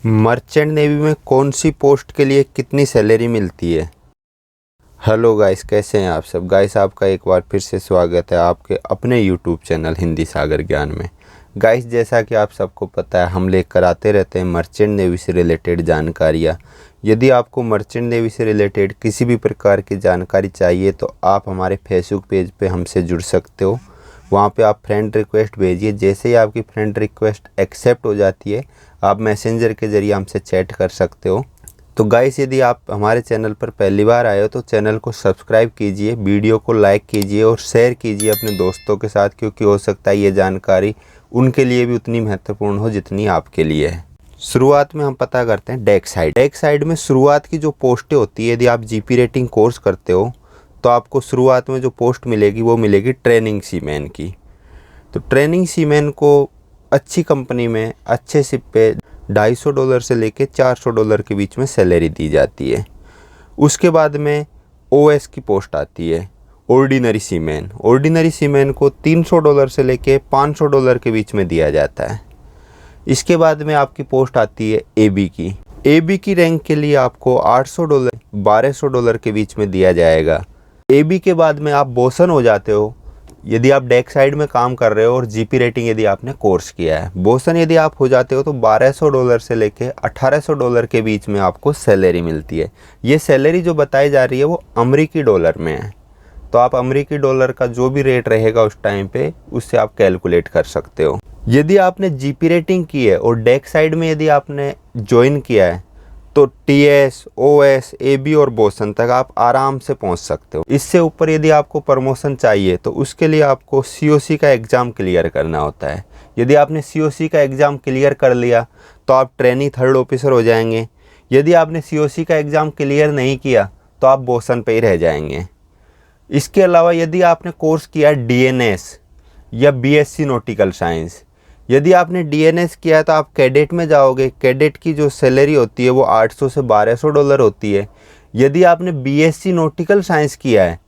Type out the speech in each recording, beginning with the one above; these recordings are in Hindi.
मर्चेंट नेवी में कौन सी पोस्ट के लिए कितनी सैलरी मिलती है। हेलो गाइस, कैसे हैं आप सब। गाइस, आपका एक बार फिर से स्वागत है आपके अपने यूट्यूब चैनल हिंदी सागर ज्ञान में। गाइस, जैसा कि आप सबको पता है, हम लेकर आते रहते हैं मर्चेंट नेवी से रिलेटेड जानकारियाँ। यदि आपको मर्चेंट नेवी से रिलेटेड किसी भी प्रकार की जानकारी चाहिए तो आप हमारे फेसबुक पेज पे हमसे जुड़ सकते हो। वहाँ पे आप फ्रेंड रिक्वेस्ट भेजिए। जैसे ही आपकी फ्रेंड रिक्वेस्ट एक्सेप्ट हो जाती है, आप मैसेंजर के ज़रिए हमसे चैट कर सकते हो। तो गाइस, यदि आप हमारे चैनल पर पहली बार आए हो तो चैनल को सब्सक्राइब कीजिए, वीडियो को लाइक कीजिए और शेयर कीजिए अपने दोस्तों के साथ, क्योंकि हो सकता है ये जानकारी उनके लिए भी उतनी महत्वपूर्ण हो जितनी आपके लिए है। शुरुआत में हम पता करते हैं डेक साइड। डेक साइड में शुरुआत की जो पोस्टें होती है, यदि आप जीपी रेटिंग कोर्स करते हो तो आपको शुरुआत में जो पोस्ट मिलेगी वो मिलेगी ट्रेनिंग सीमैन की। तो ट्रेनिंग सीमैन को अच्छी कंपनी में अच्छे शिप पे $250 से लेके $400 के बीच में सैलरी दी जाती है। उसके बाद में ओएस की पोस्ट आती है, ऑर्डिनरी सीमैन। ऑर्डिनरी सीमैन को $300 से लेके $500 के बीच में दिया जाता है। इसके बाद में आपकी पोस्ट आती है एबी की। एबी की रैंक के लिए आपको $800 $1200 के बीच में दिया जाएगा। एबी के बाद में आप बोसन हो जाते हो यदि आप डेक साइड में काम कर रहे हो और जीपी रेटिंग यदि आपने कोर्स किया है। बोसन यदि आप हो जाते हो तो $1200 से लेके $1800 के बीच में आपको सैलरी मिलती है। ये सैलरी जो बताई जा रही है वो अमेरिकी डॉलर में है, तो आप अमेरिकी डॉलर का जो भी रेट रहेगा उस टाइम पे उससे आप कैलकुलेट कर सकते हो। यदि आपने जीपी रेटिंग की है और डेक साइड में यदि आपने ज्वाइन किया है तो टीएस, ओएस, एबी और बोसन तक आप आराम से पहुंच सकते हो। इससे ऊपर यदि आपको प्रमोशन चाहिए तो उसके लिए आपको सीओसी का एग्ज़ाम क्लियर करना होता है। यदि आपने सीओसी का एग्ज़ाम क्लियर कर लिया तो आप ट्रेनी थर्ड ऑफिसर हो जाएंगे। यदि आपने सीओसी का एग्ज़ाम क्लियर नहीं किया तो आप बोसन पे ही रह जाएंगे। इसके अलावा यदि आपने कोर्स किया डीएनएस या बीएससी नॉटिकल साइंस, यदि आपने डीएनएस किया है तो आप कैडेट में जाओगे। कैडेट की जो सैलरी होती है वो $800 से $1200 होती है। यदि आपने बीएससी नॉटिकल साइंस किया है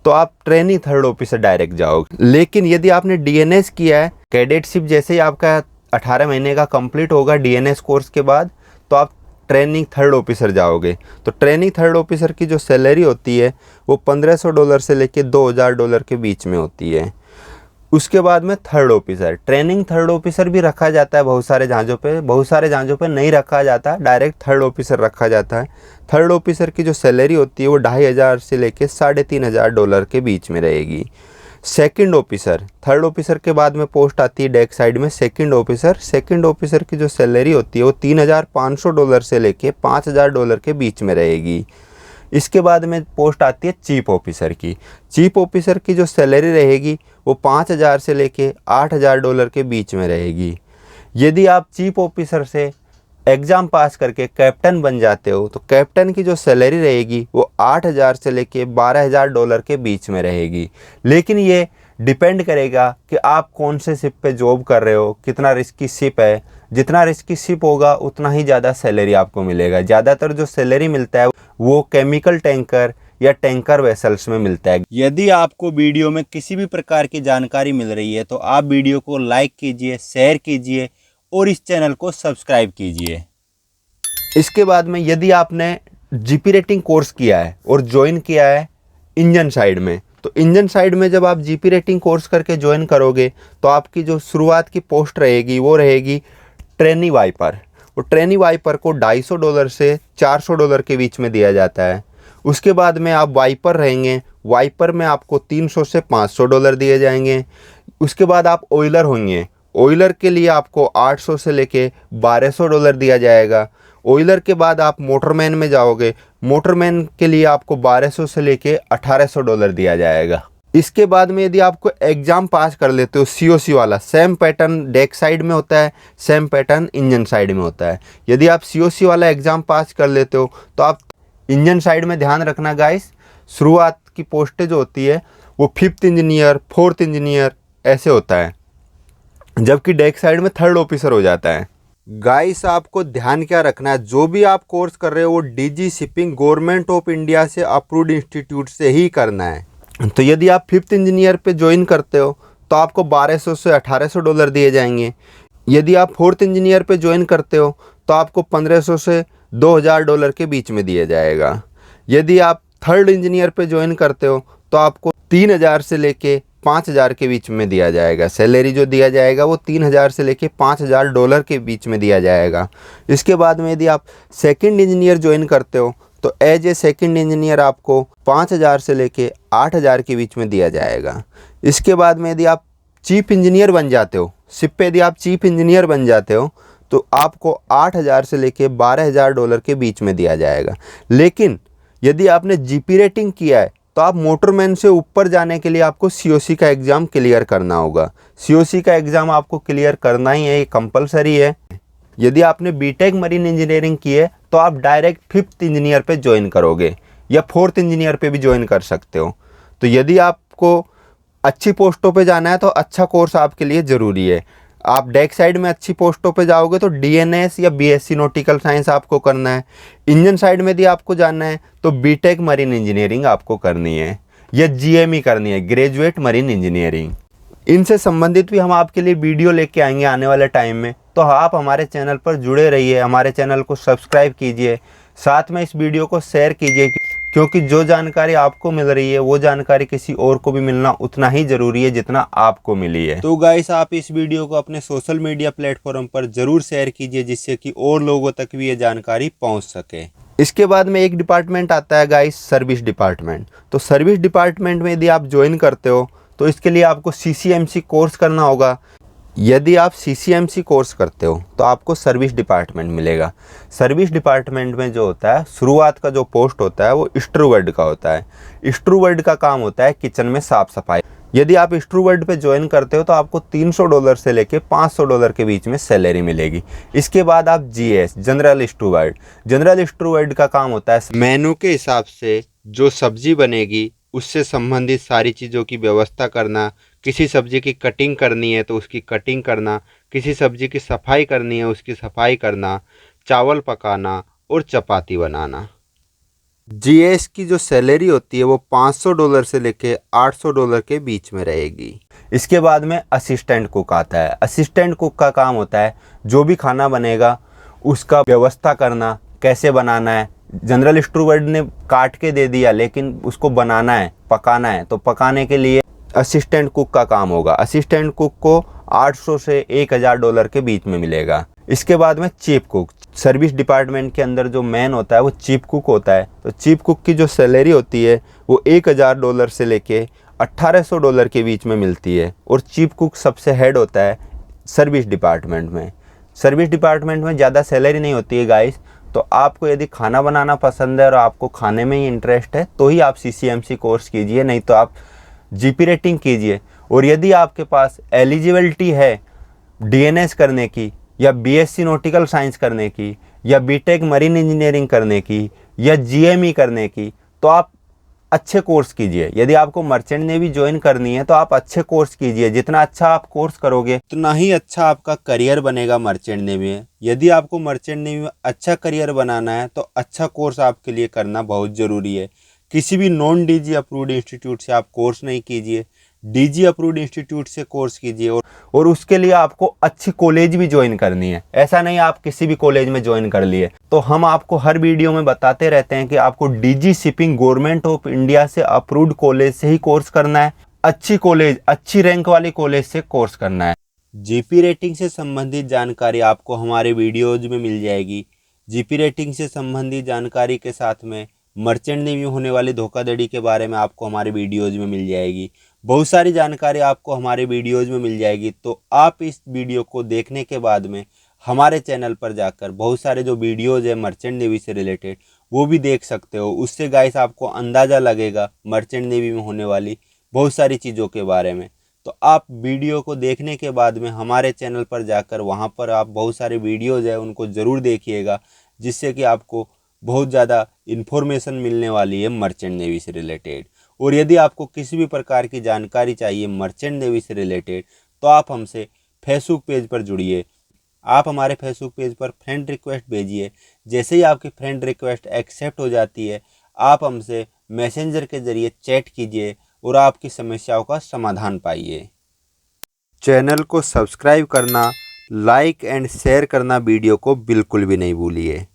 तो आप ट्रेनी थर्ड ऑफिसर डायरेक्ट जाओगे। लेकिन यदि आपने डीएनएस किया है, कैडेटशिप जैसे ही आपका 18 महीने का कंप्लीट होगा डीएनएस कोर्स के बाद, तो आप ट्रेनिंग थर्ड ऑफिसर जाओगे। तो ट्रेनिंग थर्ड ऑफिसर की जो सैलरी होती है वो $1500 से लेके $2000 के बीच में होती है। उसके बाद में third officer, training third officer भी रखा जाता है बहुत सारे जहाज़ों पे नहीं रखा जाता, डायरेक्ट थर्ड ऑफिसर रखा जाता है। थर्ड ऑफिसर की जो सैलरी होती है वो $2500 से लेके $3500 के बीच में रहेगी। सेकंड ऑफिसर, थर्ड ऑफिसर के बाद में पोस्ट आती है डेक साइड में सेकंड ऑफिसर। सेकंड ऑफिसर की जो सैलरी होती है वो $3500 से लेके $5000 के बीच में रहेगी। इसके बाद में पोस्ट आती है चीफ ऑफिसर की। चीफ ऑफिसर की जो सैलरी रहेगी वो $5000 से लेके $8000 के बीच में रहेगी। यदि आप चीफ ऑफिसर से एग्ज़ाम पास करके कैप्टन बन जाते हो तो कैप्टन की जो सैलरी रहेगी वो $8000 से लेके $12000 के बीच में रहेगी। लेकिन ये डिपेंड करेगा कि आप कौन से शिप पे जॉब कर रहे हो, कितना रिस्की शिप है। जितना रिस्की शिप होगा उतना ही ज़्यादा सैलरी आपको मिलेगा। ज़्यादातर जो सैलरी मिलता है वो केमिकल टैंकर या टैंकर वेसल्स में मिलता है। यदि आपको वीडियो में किसी भी प्रकार की जानकारी मिल रही है तो आप वीडियो को लाइक कीजिए, शेयर कीजिए और इस चैनल को सब्सक्राइब कीजिए। इसके बाद में यदि आपने जीपी रेटिंग कोर्स किया है और ज्वाइन किया है इंजन साइड में, तो इंजन साइड में जब आप जीपी रेटिंग कोर्स करके ज्वाइन करोगे तो आपकी जो शुरुआत की पोस्ट रहेगी वो रहेगी ट्रेनी वाइपर। और ट्रेनी वाइपर को $250 से $400 के बीच में दिया जाता है। उसके बाद में आप वाइपर रहेंगे। वाइपर में आपको $300 से $500 दिए जाएंगे। उसके बाद आप ऑयलर होंगे। ऑयलर के लिए आपको $800 से लेके $1200 दिया जाएगा। ऑयलर के बाद आप मोटरमैन में जाओगे। मोटरमैन के लिए आपको $1200 से लेके $1800 दिया जाएगा। इसके बाद में यदि आपको एग्ज़ाम पास कर लेते हो सीओसी वाला, सेम पैटर्न डेक साइड में होता है, सेम पैटर्न इंजन साइड में होता है। यदि आप सीओसी वाला एग्ज़ाम पास कर लेते हो तो आप इंजन साइड में ध्यान रखना गाइस, शुरुआत की पोस्टें जो होती है वो 5th इंजीनियर, 4th इंजीनियर ऐसे होता है, जबकि डेक साइड में थर्ड ऑफिसर हो जाता है। गाइस, आपको ध्यान क्या रखना है, जो भी आप कोर्स कर रहे हो वो DG shipping government of India से अप्रूव्ड इंस्टीट्यूट से ही करना है। तो यदि आप 5th इंजीनियर पे ज्वाइन करते हो तो आपको $1200 से $1800 दिए जाएंगे। यदि आप 4th इंजीनियर पे ज्वाइन करते हो तो आपको 1500 से $2000 के बीच में दिया जाएगा। यदि आप थर्ड इंजीनियर पे ज्वाइन करते हो तो आपको 3000 से लेके 5000 के बीच में दिया जाएगा। सैलरी जो दिया जाएगा वो 3000 से लेके $5000 के बीच में दिया जाएगा। इसके बाद में यदि आप सेकंड इंजीनियर ज्वाइन करते हो तो एज ए सेकंड इंजीनियर आपको 5000 से लेके 8000 के बीच में दिया जाएगा। इसके बाद में यदि आप चीफ इंजीनियर बन जाते हो, शिप पे यदि आप चीफ इंजीनियर बन जाते हो तो आपको 8000 से लेके $12000 के बीच में दिया जाएगा। लेकिन यदि आपने जीपी रेटिंग किया है तो आप मोटरमैन से ऊपर जाने के लिए आपको सीओसी का एग्ज़ाम क्लियर करना होगा। सीओसी का एग्ज़ाम आपको क्लियर करना ही है, ये कंपलसरी है। यदि आपने बीटेक मरीन इंजीनियरिंग की है तो आप डायरेक्ट 5th इंजीनियर पे ज्वाइन करोगे या 4th इंजीनियर पे भी ज्वाइन कर सकते हो। तो यदि आपको अच्छी पोस्टों पे जाना है तो अच्छा कोर्स आपके लिए ज़रूरी है। आप डेक साइड में अच्छी पोस्टों पे जाओगे तो डीएनएस या बीएससी नॉटिकल साइंस आपको करना है। इंजन साइड में यदि आपको जाना है तो बीटेक मरीन इंजीनियरिंग आपको करनी है या जीएमई करनी है, ग्रेजुएट मरीन इंजीनियरिंग। इनसे संबंधित भी हम आपके लिए वीडियो लेके आएंगे आने वाले टाइम में, तो आप हमारे चैनल पर जुड़े रहिए, हमारे चैनल को सब्सक्राइब कीजिए, साथ में इस वीडियो को शेयर कीजिए, क्योंकि जो जानकारी आपको मिल रही है वो जानकारी किसी और को भी मिलना उतना ही ज़रूरी है जितना आपको मिली है। तो गाइस, आप इस वीडियो को अपने सोशल मीडिया प्लेटफॉर्म पर ज़रूर शेयर कीजिए जिससे कि और लोगों तक भी ये जानकारी पहुंच सके। इसके बाद में एक डिपार्टमेंट आता है गाइस, सर्विस डिपार्टमेंट। तो सर्विस डिपार्टमेंट में यदि आप ज्वाइन करते हो तो इसके लिए आपको सीसीएमसी कोर्स करना होगा। यदि आप सीसीएमसी कोर्स करते हो तो आपको सर्विस डिपार्टमेंट मिलेगा। सर्विस डिपार्टमेंट में जो होता है, शुरुआत का जो पोस्ट होता है वो स्टूवर्ड का होता है। स्टूवर्ड का काम होता है किचन में साफ सफाई। यदि आप स्टूवर्ड पे ज्वाइन करते हो तो आपको $300 से लेके $500 के बीच में सैलरी मिलेगी। इसके बाद आप GS, general steward. General steward का काम होता है मेनू के हिसाब से जो सब्जी बनेगी उससे संबंधित सारी चीज़ों की व्यवस्था करना। किसी सब्जी की कटिंग करनी है तो उसकी कटिंग करना, किसी सब्जी की सफाई करनी है उसकी सफाई करना, चावल पकाना और चपाती बनाना। जीएस की जो सैलरी होती है वो $500 से लेके $800 के बीच में रहेगी। इसके बाद में असिस्टेंट कुक आता है। असिस्टेंट कुक का काम होता है जो भी खाना बनेगा उसका व्यवस्था करना, कैसे बनाना है। जनरल स्टूवर्ड ने काट के दे दिया लेकिन उसको बनाना है, पकाना है, तो पकाने के लिए असिस्टेंट कुक का काम होगा। असिस्टेंट कुक को 800 से $1000 के बीच में मिलेगा। इसके बाद में चीफ कुक। सर्विस डिपार्टमेंट के अंदर जो मैन होता है वो चीफ कुक होता है। तो चीफ कुक की जो सैलरी होती है वो $1000 से लेके $1800 के बीच में मिलती है। और चीफ कुक सबसे हेड होता है सर्विस डिपार्टमेंट में। सर्विस डिपार्टमेंट में ज़्यादा सैलरी नहीं होती है गाइस। तो आपको यदि खाना बनाना पसंद है और आपको खाने में ही इंटरेस्ट है तो ही आप सीसीएमसी कोर्स कीजिए, नहीं तो आप जीपी रेटिंग कीजिए। और यदि आपके पास एलिजिबिलिटी है डीएनएस करने की या बीएससी नॉटिकल साइंस करने की या बीटेक मरीन इंजीनियरिंग करने की या जीएमई करने की, तो आप अच्छे कोर्स कीजिए। यदि आपको मर्चेंट नेवी ज्वाइन करनी है तो आप अच्छे कोर्स कीजिए। जितना अच्छा आप कोर्स करोगे उतना ही अच्छा आपका करियर बनेगा मर्चेंट नेवी में। यदि आपको मर्चेंट नेवी में अच्छा करियर बनाना है तो अच्छा कोर्स आपके लिए करना बहुत ज़रूरी है। किसी भी नॉन डीजी अप्रूव्ड इंस्टीट्यूट से आप कोर्स नहीं कीजिए, डीजी अप्रूव्ड इंस्टीट्यूट से कोर्स कीजिए। और उसके लिए आपको अच्छी कॉलेज भी ज्वाइन करनी है। ऐसा नहीं आप किसी भी कॉलेज में ज्वाइन कर लिए। तो हम आपको हर वीडियो में बताते रहते हैं कि आपको DG shipping government of India से अप्रूव्ड कॉलेज से ही कोर्स करना है। अच्छी कॉलेज, अच्छी रैंक वाली कॉलेज से कोर्स करना है। जीपी रेटिंग से संबंधित जानकारी आपको हमारे वीडियोज में मिल जाएगी। जीपी रेटिंग से संबंधित जानकारी के साथ में मर्चेंट नेवी होने वाली धोखाधड़ी के बारे में आपको हमारे वीडियोज में मिल जाएगी। बहुत सारी जानकारी आपको हमारे वीडियोज में मिल जाएगी। तो आप इस वीडियो को देखने के बाद में हमारे चैनल पर जाकर बहुत सारे जो वीडियोज है मर्चेंट नेवी से रिलेटेड वो भी देख सकते हो। उससे गाइस आपको अंदाज़ा लगेगा मर्चेंट नेवी में होने वाली बहुत सारी चीज़ों के बारे में। तो आप वीडियो को देखने के बाद में हमारे चैनल पर जाकर वहाँ पर आप बहुत सारे वीडियोज़ है उनको ज़रूर देखिएगा, जिससे कि आपको बहुत ज़्यादा इन्फॉर्मेशन मिलने वाली है मर्चेंट नेवी से रिलेटेड। और यदि आपको किसी भी प्रकार की जानकारी चाहिए मर्चेंट नेवी से रिलेटेड तो आप हमसे फेसबुक पेज पर जुड़िए। आप हमारे फेसबुक पेज पर फ्रेंड रिक्वेस्ट भेजिए। जैसे ही आपकी फ्रेंड रिक्वेस्ट एक्सेप्ट हो जाती है आप हमसे मैसेंजर के ज़रिए चैट कीजिए और आपकी समस्याओं का समाधान पाइए। चैनल को सब्सक्राइब करना लाइक एंड शेयर करना वीडियो को बिल्कुल भी नहीं भूलिए।